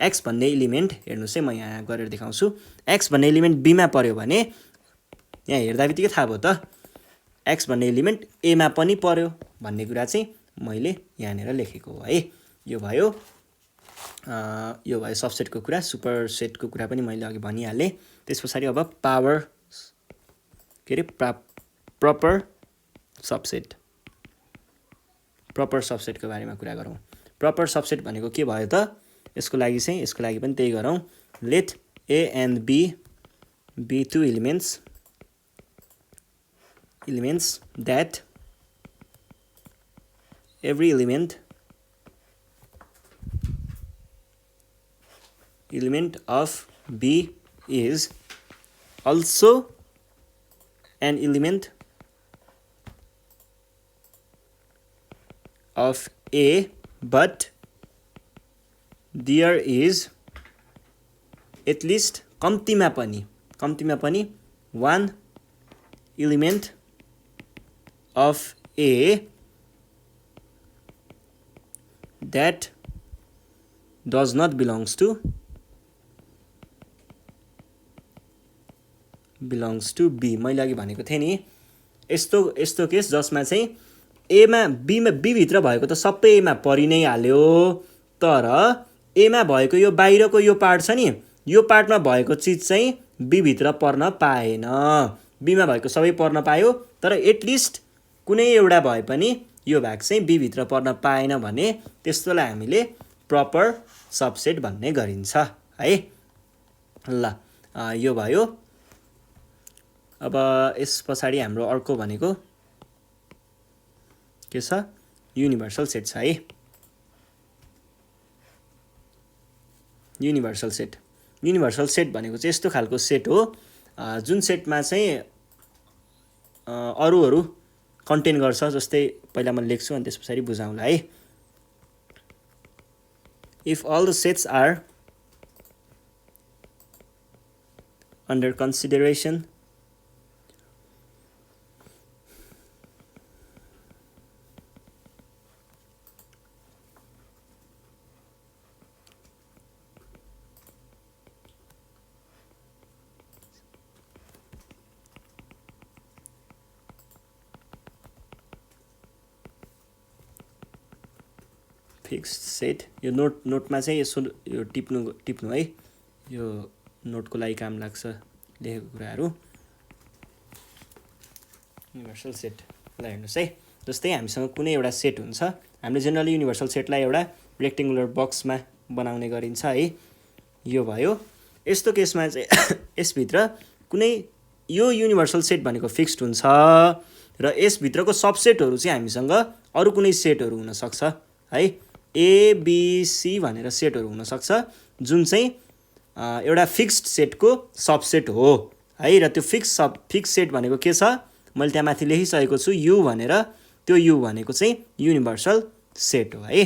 [SPEAKER 1] X भन्ने एलिमेन्ट हेर्नुस् है म यहाँ गरेर देखाउँछु X भन्ने एलिमेन्ट B मा पर्यो भने यहाँ हेर्दाबित्तिकै थाहा भयो त X भन्ने एलिमेन्ट A मा पनि पर्यो भन्ने कुरा चाहिँ मैले यहाँनेर लेखेको हो है यो भयो सबसेटको कुरा सुपरसेटको कुरा पनि मैले अघि भनिहालेँ त्यसपछि अब पावर के रे प्रपर सबसेटको बारेमा कुरा गरौँ प्रपर सबसेट भनेको के भयो त यसको लागि पनि त्यही गरौँ late A and B be two elements that every element of B is also an element of A but there is at least कम्तीमा पनि one element of A that does not belongs to B मैले अघि भनेको थिएँ नि यस्तो case जसमा चाहिँ A मा B भित्र भएको त सबै A मा परि नै हाल्यो तर A मा भएको यो बाहिरको यो पार्ट छ नि यो पार्टमा भएको चीज चाहिँ B भित्र पर्न पाएन B मा भएको सबै पर्न पायो तर एटलिस्ट कुनै एउटा भए पनि यो भाग चाहिँ B भित्र पर्न पाएन भने त्यस्तोलाई हामीले प्रपर सबसेट भन्ने गरिन्छ है ल यो भयो अब यस पछाडी हाम्रो अर्को भनेको के छ युनिभर्सल सेट छ है युनिभर्सल सेट भनेको चाहिँ यस्तो खालको सेट हो जुन सेटमा चाहिँ अरूहरु कन्टेन गर्छ जस्तै पहिला म लेख्छु अनि त्यसपछि बुझाउँला है if all the sets are under consideration fixed set यो नोटमा चाहिँ यसो यो टिप्नु है यो नोटको लागि काम लाग्छ लेखेको कुराहरु युनिभर्सल सेट ल हेर्नुस् है जस्तै हामीसँग कुनै एउटा सेट हुन्छ हामीले जनरली युनिभर्सल सेटलाई एउटा रेक्टेंगुलर बक्समा बनाउने गरिन्छ है यो भयो यस्तो केसमा चाहिँ यस भित्र कुनै यो युनिभर्सल सेट भनेको फिक्स्ड हुन्छ र यस भित्रको सबसेटहरु चाहिँ हामीसँग अरु कुनै सेटहरु हुन सक्छ है A B C भनेर सेटहरु हुन सक्छ जुन चाहिँ एउटा फिक्स्ड सेटको सबसेट हो है। र त्यो फिक्स सेट भनेको के छ, मैले त्यहाँ माथि लेखिसकेको छु यु भनेर। त्यो यु भनेको चाहिँ युनिभर्सल सेट हो है।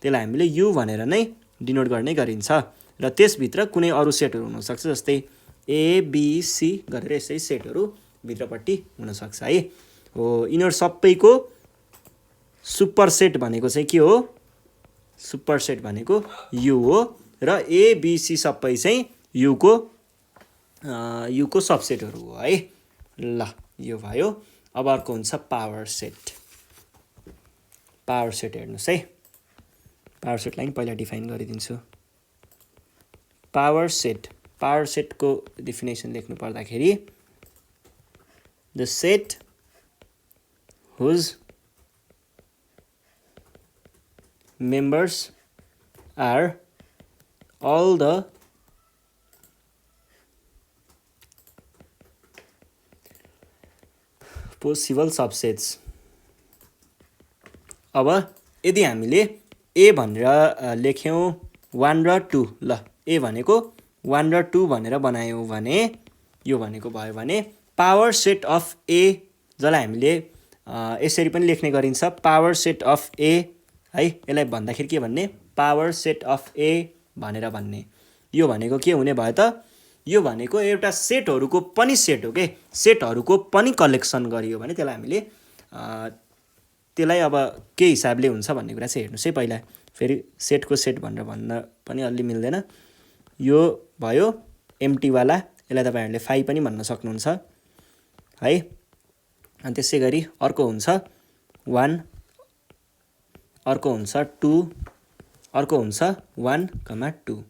[SPEAKER 1] त्यसलाई हामीले यु भनेर नै डिनोट गर्ने गरिन्छ। र त्यसभित्र कुनै अरू सेटहरू हुनसक्छ, जस्तै एबिसी गरेर यसै सेटहरू भित्रपट्टि हुनसक्छ है। हो, यिनीहरू सबैको सुपर सेट भनेको चाहिँ के हो, सुपर सेट भनेको यु हो। र एबिसी सबै चाहिँ युको सबसेटहरू हो है। ल, यो भयो। अब अर्को हुन्छ पावर सेट। पावर सेट हेर्नुहोस् है, पावर सेटलाई नि पहिला डिफाइन गरिदिन्छु। पावर सेटको डेफिनेसन लेख्नु पर्दाखेरि the set whose members are all the possible subsets। अब यदि हामीले ए भनेर लेख्यौँ 1 र 2, ल ए भनेको 1 र 2 भनेर बनायौँ भने यो भनेको भयो भने पावर सेट अफ ए, जसलाई हामीले यसरी पनि लेख्ने गरिन्छ पावर सेट अफ ए है। यसलाई भन्दाखेरि के भन्ने, पावर सेट अफ ए भनेर भन्ने। यो भनेको के हुने भयो त, यो भनेको एउटा सेटहरूको पनि सेट हो के, सेटहरूको पनि कलेक्सन गरियो भने त्यसलाई हामीले त्यसलाई अब के हिसाबले हुन्छ भन्ने कुरा चाहिँ हेर्नुहोस् है। पहिला फेरि सेटको सेट भनेर भन्न पनि अलि मिल्दैन। यो भयो एम्टीवाला, यसलाई तपाईँहरूले फाइ पनि भन्न सक्नुहुन्छ है। अनि त्यसै गरी अर्को हुन्छ 1, अर्को हुन्छ 2, अर्को हुन्छ 1,2।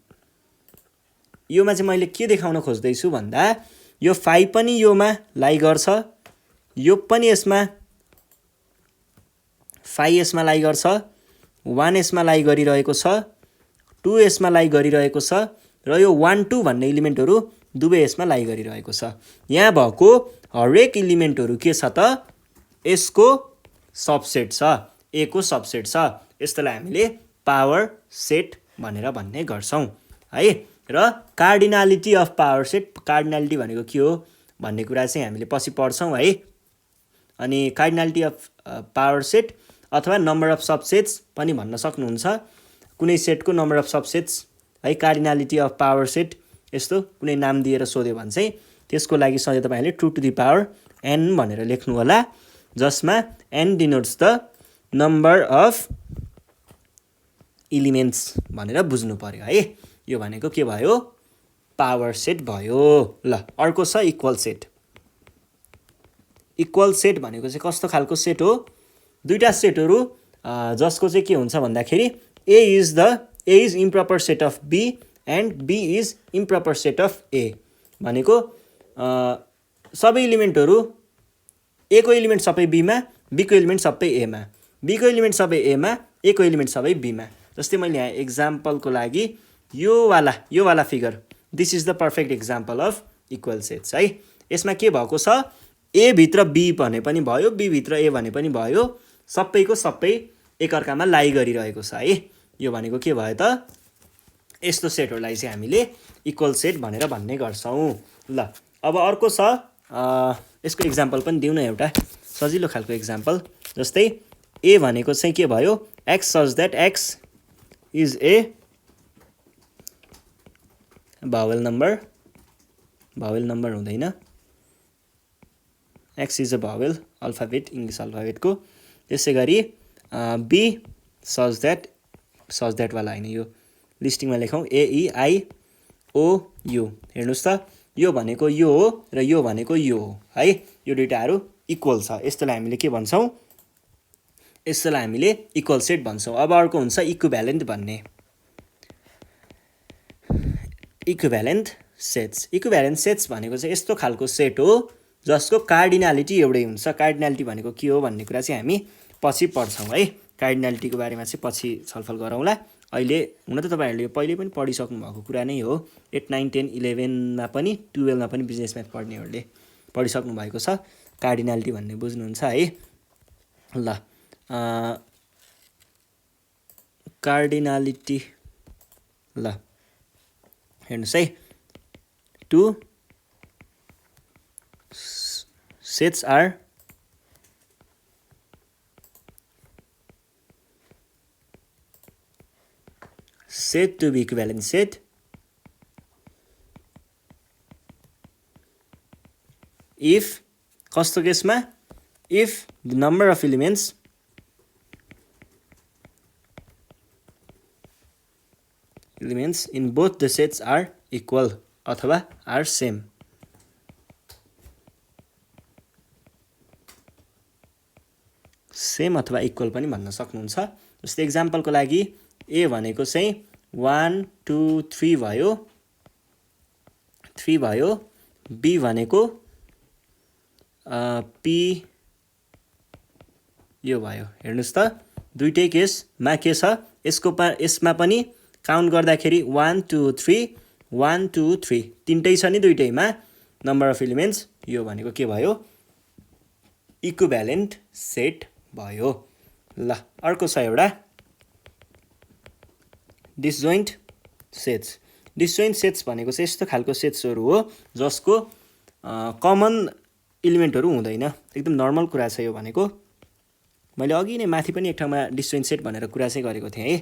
[SPEAKER 1] योमा चाहिँ मैले के देखाउन खोज्दैछु भन्दा यो 5 पनि योमा लाई गर्छ, यो पनि यसमा 5 यसमा लाई गर्छ, 1 यसमा लाई गरिरहेको छ, 2 यसमा लाई गरिरहेको छ, र यो 1, 2 भन्ने इलिमेन्टहरू दुवै यसमा लाई गरिरहेको छ। यहाँ भएको हरेक इलिमेन्टहरू के छ त, यसको सबसेट छ, ए को सबसेट छ। यस्तोलाई हामीले पावर सेट भनेर भन्ने गर्छौँ है। र cardinality of power set, cardinality भनेको के हो भन्ने कुरा चाहिँ हामीले पछि पढ्छौँ है। अनि कार्डिनालिटी अफ पावर सेट अथवा नम्बर अफ सबसेट्स पनि भन्न सक्नुहुन्छ। कुनै सेटको नम्बर अफ सबसेट्स है, कार्डिनालिटी अफ पावर सेट यस्तो कुनै नाम दिएर सोध्यो भने चाहिँ त्यसको लागि सधैँ तपाईँहरूले 2 to the power n भनेर लेख्नु होला, जसमा n denotes the number of elements भनेर बुझ्नु पर्यो है। यो भनेको के भयो, पावर सेट भयो। ल, अर्को छ इक्वल सेट। इक्वल सेट भनेको चाहिँ कस्तो खालको सेट हो, दुईटा सेटहरू जसको चाहिँ के हुन्छ भन्दाखेरि A is improper set of B and B is improper set of A. भनेको सबै इलिमेन्टहरू ए को इलिमेन्ट सबै बीमा, बी को इलिमेन्ट सबै एमा, बी को इलिमेन्ट सबै एमा, ए को इलिमेन्ट सबै बीमा। जस्तै मैले यहाँ एक्जाम्पलको लागि यो वाला figure, this is the perfect example of equal sets है। यसमा के भएको छ, ए भित्र बी भने पनि भयो, बी भित्र ए भने पनि भयो, सबैको सबै एकअर्कामा लाई गरिरहेको छ है। यो भनेको के भयो त, यस्तो सेटहरूलाई चाहिँ हामीले इक्वल सेट भनेर भन्ने गर्छौँ। ल, अब अर्को छ, यसको इक्जाम्पल पनि दिउँ न, एउटा सजिलो खालको इक्जाम्पल। जस्तै ए भनेको चाहिँ के भयो, X such that X is a vowel number हुँदैन, X is a vowel alphabet, English अल्फाबेटको। त्यसै गरी बी सच द्याट वाला होइन, यो लिस्टिङमा लेखौँ AEIOU। हेर्नुहोस् त, यो भनेको यो हो र यो भनेको यो हो है। यो दुइटाहरू इक्वल छ, यस्तोलाई हामीले के भन्छौँ, यस्तोलाई हामीले इक्वल सेट भन्छौँ। अब अर्को हुन्छ इक्विभ्यालेन्ट भन्ने। इक्विभ्यालेन्ट सेट्स भनेको चाहिँ यस्तो खालको सेट हो जसको कार्डिनालिटी एउटै हुन्छ। कार्डिनालिटी भनेको के हो भन्ने कुरा चाहिँ हामी पछि पढ्छौँ है। कार्डिनालिटीको बारेमा चाहिँ पछि छलफल गरौँला। अहिले हुन त तपाईँहरूले यो पहिले पनि पढिसक्नु भएको कुरा नै हो, 8, 9, 10, 11मा पनि 12मा पनि बिजनेस म्याथ पढ्नेहरूले पढिसक्नु भएको छ। कार्डिनालिटी भन्ने बुझ्नुहुन्छ है। ल, कार्डिनालिटी, ल हेर्नुहोस् है, two sets are said to be equivalent set if कस्तो केसमा, if the number of elements in both the sets are equal अथवा are same. सेम अथवा इक्वल पनि भन्न सक्नुहुन्छ। जस्तै एक्जाम्पलको लागि ए भनेको चाहिँ 1 2 3 भयो, 3 भयो, बी भनेको पी यो भयो। हेर्नुस् त दुईटै केसमा के छ, यसमा पनि काउन्ट गर्दाखेरि 1 2 3 1 2 3 तीनटै छ नि दुईटैमा नम्बर अफ एलिमेन्ट्स, यो भनेको के भयो, इक्विभ्यालेन्ट सेट भयो। ल अर्को छ एउटा डिसजोइन्ट सेट्स। डिसजोइन्ट सेट्स भनेको चाहिँ यस्तो खालको सेट्सहरू हो जसको कमन एलिमेन्टहरू हुँदैन, एकदम नर्मल कुरा छ यो भनेको। मैले अघि नै माथि पनि एक ठाउँमा डिसजोइन्ट सेट भनेर कुरा चाहिँ गरेको थिएँ है।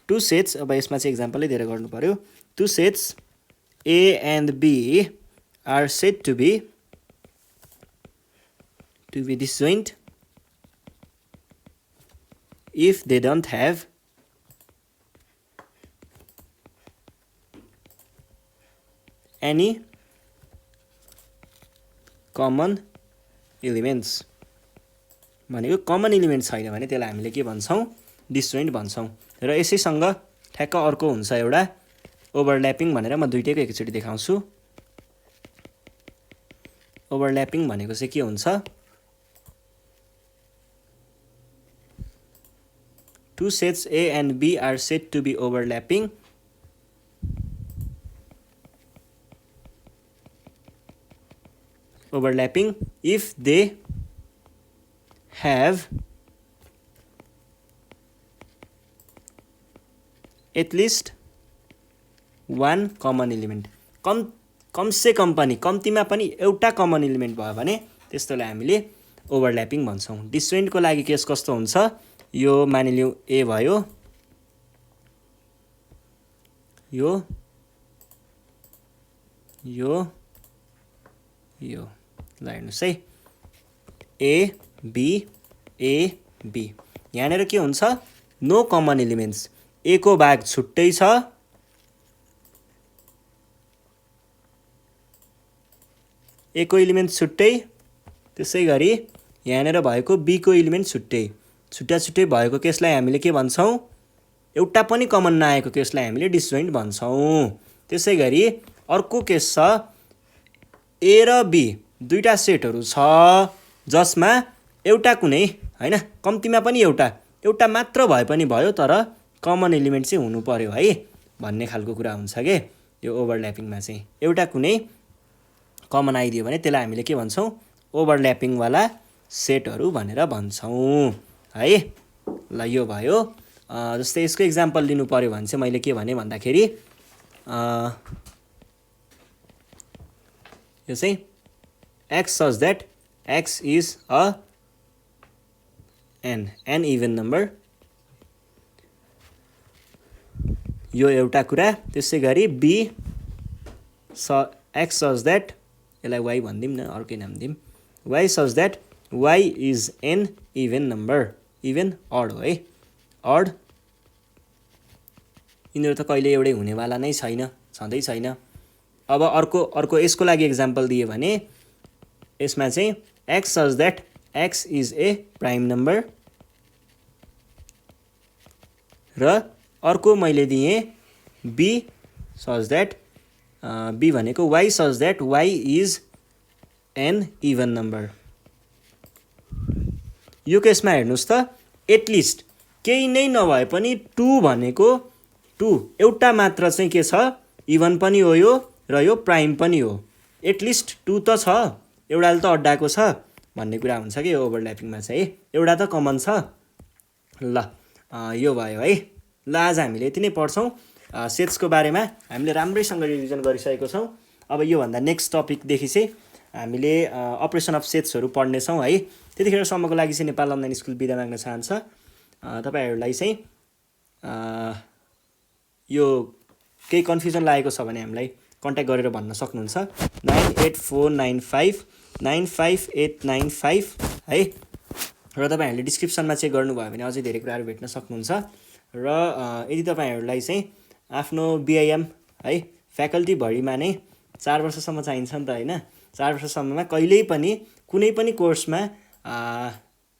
[SPEAKER 1] टु सेट्स, अब यसमा चाहिँ इक्जाम्पलै दिएर गर्नु पर्यो। Two sets A and B are said to be disjoint if they don't have any common elements। भनेको कमन एलिमेन्ट छैन भने त्यसलाई हामीले के भन्छौँ, डिसजोइन्ट भन्छौँ। र यसैसँग ठ्याक्क अर्को हुन्छ एउटा ओभरल्यापिङ भनेर, म दुईटैको एकचोटि देखाउँछु। ओभरल्यापिङ भनेको चाहिँ के हुन्छ, two sets A and B are said to be overlapping if they have at least one common element। कम से कम पनि, कम्तीमा पनि एउटा कमन एलिमेन्ट भयो भने त्यस्तोलाई हामीले ओभरल्यापिङ भन्छौँ। डिसजोइन्टको लागि केस कस्तो हुन्छ, यो मानिलिउँ ए भयो, यो यो यो ल हेर्नुहोस् है, ए बी। यहाँनिर के हुन्छ, नो कमन एलिमेन्ट्स, ए को भाग छुट्टै छ, ए को एलिमेन्ट छुट्टै, त्यसै गरी यहाँनिर भएको बी को एलिमेन्ट छुट्टै। छुट्टै भएको केसलाई हामीले के भन्छौँ, एउटा पनि कमन नआएको केसलाई हामीले डिसजोइन्ट भन्छौँ। त्यसै गरी अर्को केस छ, ए र बी दुईटा सेटहरू छ जसमा एउटा कुनै हैन, कम्तीमा पनि एउटा मात्र भए पनि भयो, तर कमन एलिमेन्ट चाहिँ हुनु पर्यो है भन्ने खालको कुरा हुन्छ के यो ओभरल्यापिङमा चाहिँ। एउटा कुनै कमन आइदियो भने त्यसलाई हामीले के भन्छौँ, ओभरल्यापिङवाला सेटहरू भनेर भन्छौँ है। ल यो भयो। जस्तै यसको इक्जाम्पल लिनु पर्यो भने चाहिँ मैले के भने भन्दाखेरि यो चाहिँ x such that x is an even number, यो एउटा कुरा। त्यसै गरी b x such that, यसलाई y भन्दिम न, अर्कै नाम दिम, y such that y is an even number, even odd हो है, अड। यिनीहरू त कहिले एउटै हुनेवाला नै छैन, छँदै छैन। अब अर्को यसको लागि एक्जाम्पल दियो भने यसमा चाहिँ x such that x is a prime number, र अर्को मैले दिएँ b such that b भनेको y such that y is an even number. यो केसमा हेर्नुस् त, एटलिस्ट केही नै नभए पनि 2 भनेको 2 एउटा मात्र चाहिँ के छ, इभन पनि हो यो र यो प्राइम पनि हो। एटलिस्ट 2 त छ, एउटाले त अड्डाको छ भन्ने कुरा हुन्छ कि यो ओभरल्यापिङमा चाहिँ, एउटा त कमन छ। ल यो भयो है। ल आज हामीले यति नै पढ्छौँ। सेट्सको बारेमा हामीले राम्रैसँग रिभिजन गरिसकेको छौँ। अब योभन्दा नेक्स्ट टपिकदेखि चाहिँ हामीले अपरेसन अफ सेट्सहरू पढ्नेछौँ है। त्यतिखेरसम्मको लागि चाहिँ नेपाल अनलाइन स्कुल बिदा माग्न चाहन्छ। तपाईँहरूलाई चाहिँ यो केही कन्फ्युजन लागेको छ भने हामीलाई कन्ट्याक्ट गरेर भन्न सक्नुहुन्छ 9849595895 है। र तपाईँहरूले डिस्क्रिप्सनमा चेक गर्नुभयो भने अझै धेरै कुराहरू भेट्न सक्नुहुन्छ। र यदि तपाईँहरूलाई चाहिँ आफ्नो बिआइएम है फ्याकल्टीभरिमा नै 4 वर्षसम्म चाहिन्छ नि त होइन, 4 वर्षसम्ममा कहिल्यै पनि कुनै पनि कोर्समा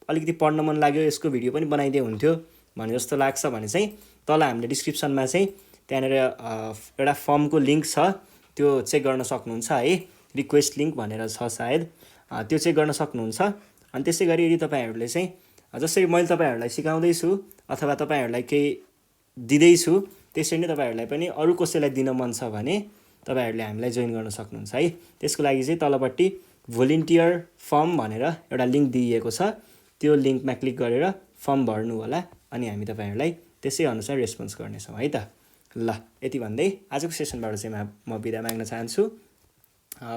[SPEAKER 1] अलिकति पढ्न मन लाग्यो, यसको भिडियो पनि बनाइदिए हुन्थ्यो भने जस्तो लाग्छ भने चाहिँ तल हामीले डिस्क्रिप्सनमा चाहिँ त्यहाँनिर एउटा फर्मको लिङ्क छ, त्यो चेक गर्न सक्नुहुन्छ है। रिक्वेस्ट लिङ्क भनेर छ सायद, त्यो चेक गर्न सक्नुहुन्छ। अनि त्यसै गरी यदि तपाईँहरूले चाहिँ जसरी मैले तपाईँहरूलाई सिकाउँदैछु अथवा तपाईँहरूलाई केही दिँदैछु त्यसरी नै तपाईँहरूलाई पनि अरू कसैलाई दिन मन छ भने तपाईँहरूले हामीलाई जोइन गर्न सक्नुहुन्छ है। त्यसको लागि चाहिँ तलपट्टि भोलिन्टियर फर्म भनेर एउटा लिङ्क दिइएको छ, त्यो लिङ्कमा क्लिक गरेर फर्म भर्नु होला अनि हामी तपाईँहरूलाई त्यसै अनुसार रेस्पोन्स गर्नेछौँ है त। ल यति भन्दै आजको सेसनबाट चाहिँ म बिदा माग्न चाहन्छु।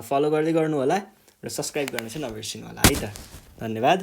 [SPEAKER 1] फलो गर्दै गर्नु होला र सब्सक्राइब गर्न चाहिँ नबिर्सिनु होला है त। धन्यवाद।